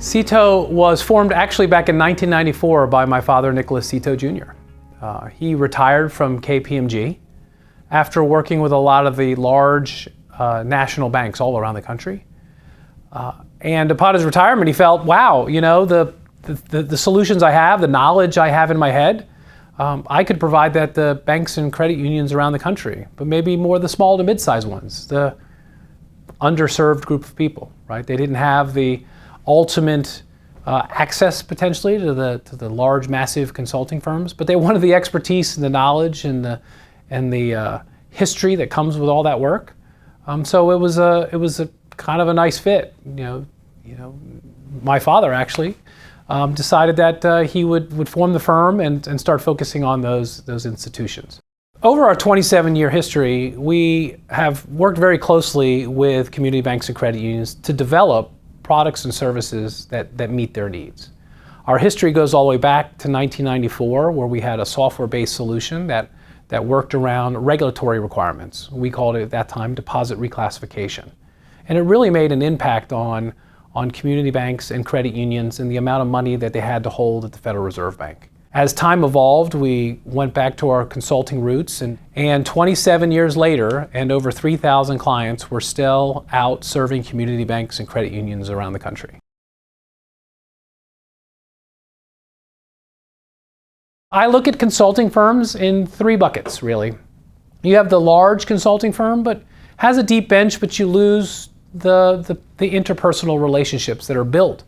Ceto was formed actually back in 1994 by my father, Nicholas Ceto Jr. He retired from KPMG after working with a lot of the large national banks all around the country. And upon his retirement, he felt, wow, you know, the solutions I have, the knowledge I have in my head, I could provide that to banks and credit unions around the country, but maybe more the small to mid-sized ones, the underserved group of people, right? They didn't have the ultimate access potentially to the large, massive consulting firms, but they wanted the expertise and the knowledge and the history that comes with all that work. So it was a kind of a nice fit. You know, my father actually decided that he would form the firm and start focusing on those institutions. Over our 27-year history, we have worked very closely with community banks and credit unions to develop products and services that meet their needs. Our history goes all the way back to 1994, where we had a software-based solution that worked around regulatory requirements. We called it at that time deposit reclassification. And it really made an impact on community banks and credit unions and the amount of money that they had to hold at the Federal Reserve Bank. As time evolved, we went back to our consulting roots, and 27 years later, and over 3,000 clients, we're still out serving community banks and credit unions around the country. I look at consulting firms in three buckets, really. You have the large consulting firm, but has a deep bench, but you lose the interpersonal relationships that are built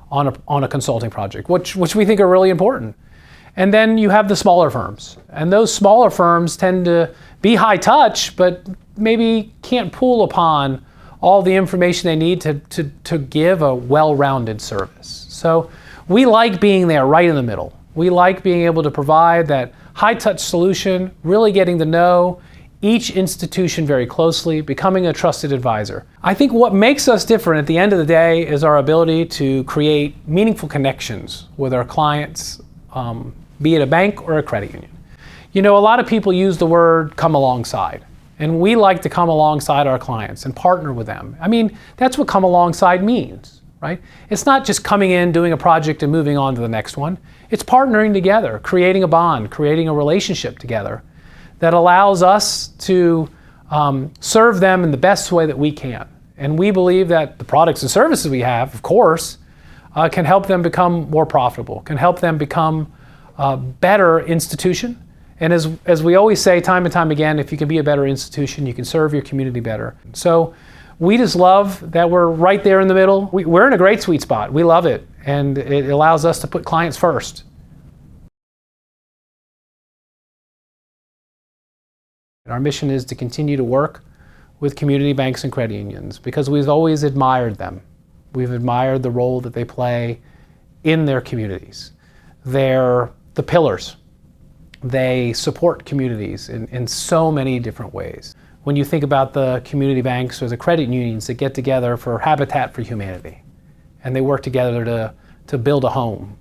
on a consulting project, which we think are really important. And then you have the smaller firms. And those smaller firms tend to be high touch, but maybe can't pull upon all the information they need to give a well-rounded service. So we like being there right in the middle. We like being able to provide that high-touch solution, really getting to know each institution very closely, becoming a trusted advisor. I think what makes us different at the end of the day is our ability to create meaningful connections with our clients, be it a bank or a credit union. You know, a lot of people use the word come alongside, and we like to come alongside our clients and partner with them. I mean, that's what come alongside means, right? It's not just coming in, doing a project and moving on to the next one. It's partnering together, creating a bond, creating a relationship together that allows us to serve them in the best way that we can. And we believe that the products and services we have, of course, can help them become more profitable, can help them become a better institution. And as we always say time and time again, if you can be a better institution, you can serve your community better. So we just love that we're right there in the middle. We're in a great sweet spot. We love it. And it allows us to put clients first. Our mission is to continue to work with community banks and credit unions because we've always admired them. We've admired the role that they play in their communities. They're the pillars. They support communities in so many different ways. When you think about the community banks or the credit unions that get together for Habitat for Humanity, and they work together to build a home.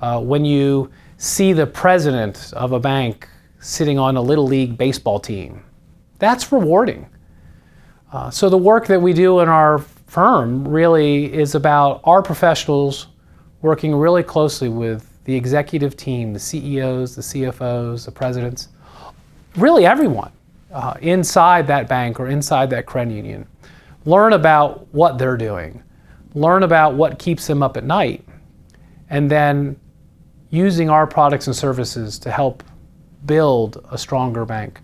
When you see the president of a bank sitting on a Little League baseball team, that's rewarding. So the work that we do in our firm really is about our professionals working really closely with the executive team, the CEOs, the CFOs, the presidents, really everyone inside that bank or inside that credit union. Learn about what they're doing, learn about what keeps them up at night, and then using our products and services to help build a stronger bank.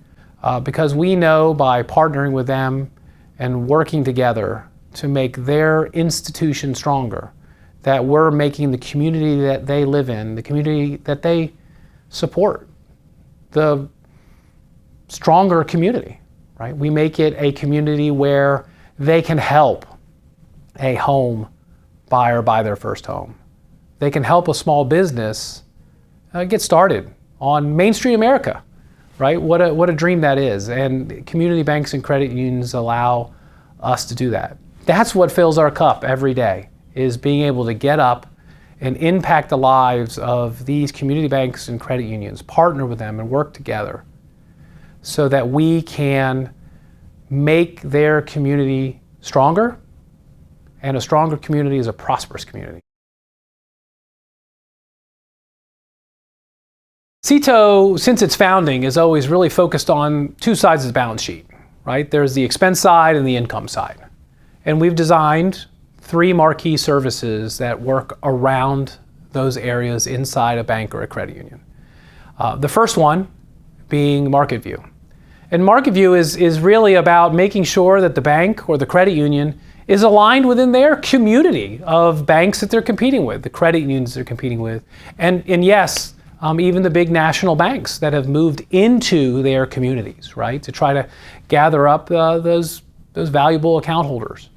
Because we know by partnering with them and working together to make their institution stronger, that we're making the community that they live in, the community that they support, the stronger community, right? We make it a community where they can help a home buyer buy their first home. They can help a small business get started on Main Street America, right? What a dream that is. And community banks and credit unions allow us to do that. That's what fills our cup every day, is being able to get up and impact the lives of these community banks and credit unions, partner with them and work together so that we can make their community stronger, and a stronger community is a prosperous community. Ceto, since its founding, is always really focused on two sides of the balance sheet, right? There's the expense side and the income side. And we've designed three marquee services that work around those areas inside a bank or a credit union. The first one being Market View. And Market View is really about making sure that the bank or the credit union is aligned within their community of banks that they're competing with, the credit unions they're competing with, and yes, even the big national banks that have moved into their communities, right, to try to gather up those valuable account holders.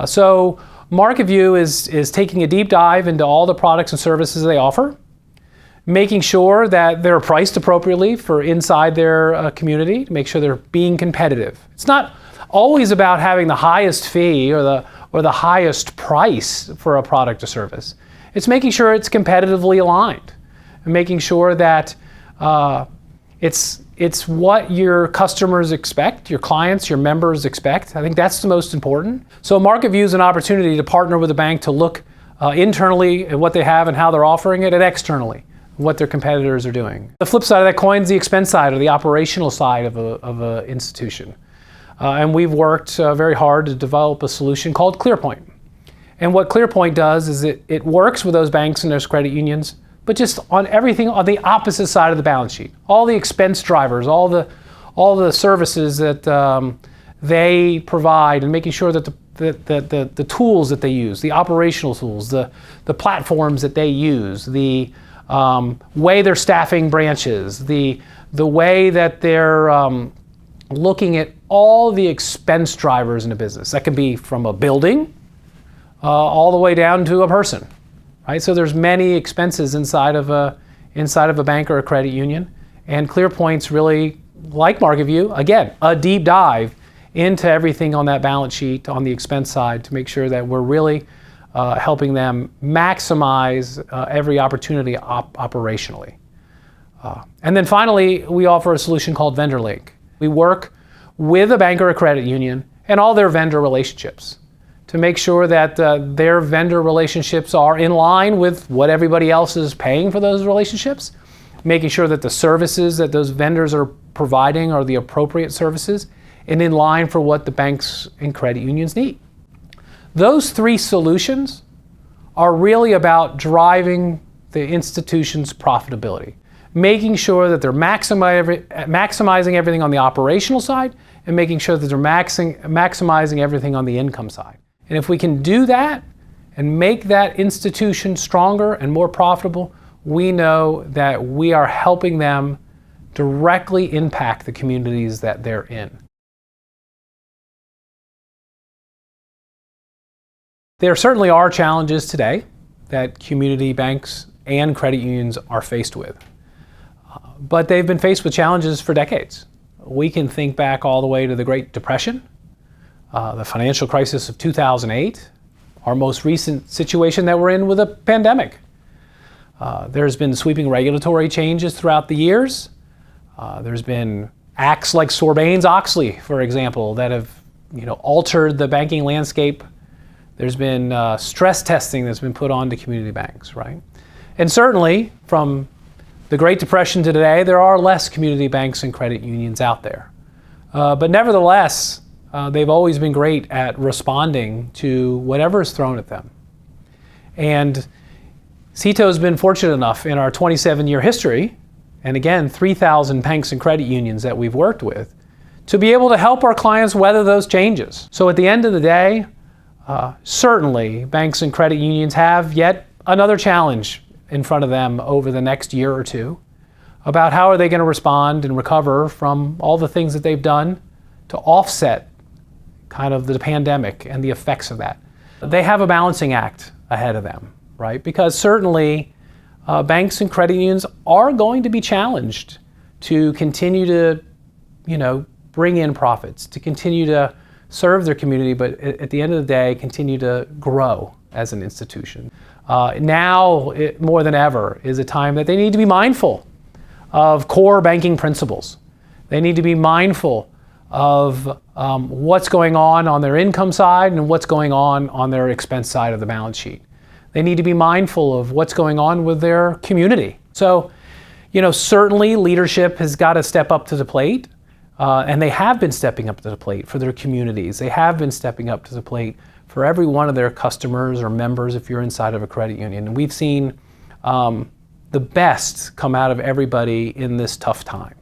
So Market View is taking a deep dive into all the products and services they offer, making sure that they're priced appropriately for inside their community, to make sure they're being competitive. It's not always about having the highest fee or the highest price for a product or service. It's making sure it's competitively aligned and making sure that it's what your customers expect, your clients, your members expect. I think that's the most important. So Market View is an opportunity to partner with a bank to look internally at what they have and how they're offering it, and externally what their competitors are doing. The flip side of that coin is the expense side or the operational side of an institution. And we've worked very hard to develop a solution called ClearPoint. And what ClearPoint does is it works with those banks and those credit unions, but just on everything on the opposite side of the balance sheet. All the expense drivers, all the services that they provide, and making sure that the tools that they use, the operational tools, the platforms that they use, the way they're staffing branches, the way that they're looking at all the expense drivers in a business. That can be from a building all the way down to a person, right? So there's many expenses inside of a bank or a credit union, and ClearPoint's really, like Market View, again, a deep dive into everything on that balance sheet on the expense side to make sure that we're really helping them maximize every opportunity operationally. And then finally, we offer a solution called Vendor Link. We work with a bank or a credit union and all their vendor relationships to make sure that their vendor relationships are in line with what everybody else is paying for those relationships, making sure that the services that those vendors are providing are the appropriate services and in line for what the banks and credit unions need. Those three solutions are really about driving the institution's profitability, making sure that they're maximizing everything on the operational side and making sure that they're maximizing everything on the income side. And if we can do that and make that institution stronger and more profitable, we know that we are helping them directly impact the communities that they're in. There certainly are challenges today that community banks and credit unions are faced with. But they've been faced with challenges for decades. We can think back all the way to the Great Depression, the financial crisis of 2008, our most recent situation that we're in with a pandemic. There's been sweeping regulatory changes throughout the years. There's been acts like Sarbanes-Oxley, for example, that have altered the banking landscape. There's been stress testing that's been put on to community banks, right? And certainly, from the Great Depression to today, there are less community banks and credit unions out there. But nevertheless, they've always been great at responding to whatever is thrown at them. And Ceto has been fortunate enough in our 27-year history, and again, 3,000 banks and credit unions that we've worked with, to be able to help our clients weather those changes. So at the end of the day, certainly banks and credit unions have yet another challenge in front of them over the next year or two about how are they going to respond and recover from all the things that they've done to offset kind of the pandemic and the effects of that. They have a balancing act ahead of them, right? Because certainly banks and credit unions are going to be challenged to continue to, bring in profits, to continue to serve their community, but at the end of the day, continue to grow as an institution. Now, more than ever, is a time that they need to be mindful of core banking principles. They need to be mindful of what's going on their income side and what's going on their expense side of the balance sheet. They need to be mindful of what's going on with their community. So, Certainly leadership has got to step up to the plate, and they have been stepping up to the plate for their communities. They have been stepping up to the plate for every one of their customers or members if you're inside of a credit union. And we've seen the best come out of everybody in this tough time.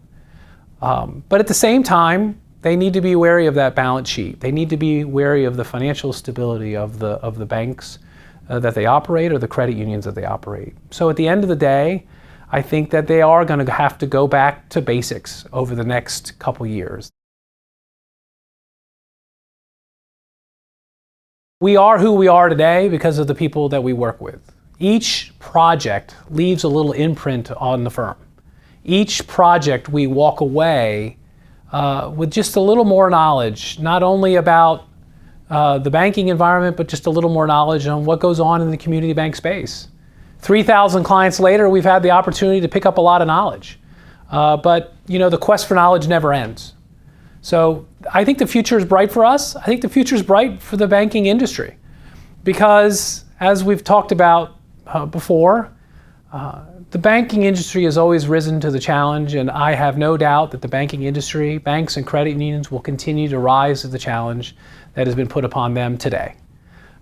But at the same time, they need to be wary of that balance sheet. They need to be wary of the financial stability of the banks that they operate or the credit unions that they operate. So at the end of the day, I think that they are going to have to go back to basics over the next couple years. We are who we are today because of the people that we work with. Each project leaves a little imprint on the firm. Each project we walk away with just a little more knowledge, not only about the banking environment, but just a little more knowledge on what goes on in the community bank space. 3,000 clients later, we've had the opportunity to pick up a lot of knowledge. But the quest for knowledge never ends. So I think the future is bright for us. I think the future is bright for the banking industry. Because as we've talked about before, the banking industry has always risen to the challenge, and I have no doubt that the banking industry, banks and credit unions will continue to rise to the challenge that has been put upon them today.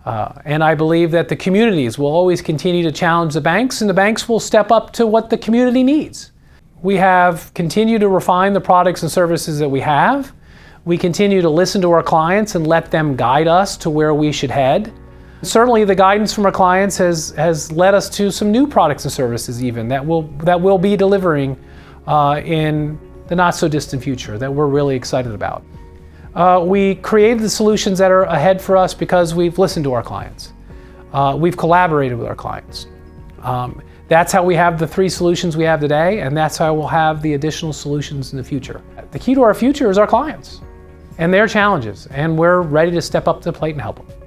And I believe that the communities will always continue to challenge the banks, and the banks will step up to what the community needs. We have continued to refine the products and services that we have. We continue to listen to our clients and let them guide us to where we should head. Certainly the guidance from our clients has led us to some new products and services even that we'll be delivering in the not so distant future that we're really excited about. We created the solutions that are ahead for us because we've listened to our clients. We've collaborated with our clients. That's how we have the 3 solutions we have today, and that's how we'll have the additional solutions in the future. The key to our future is our clients and their challenges, and we're ready to step up to the plate and help them.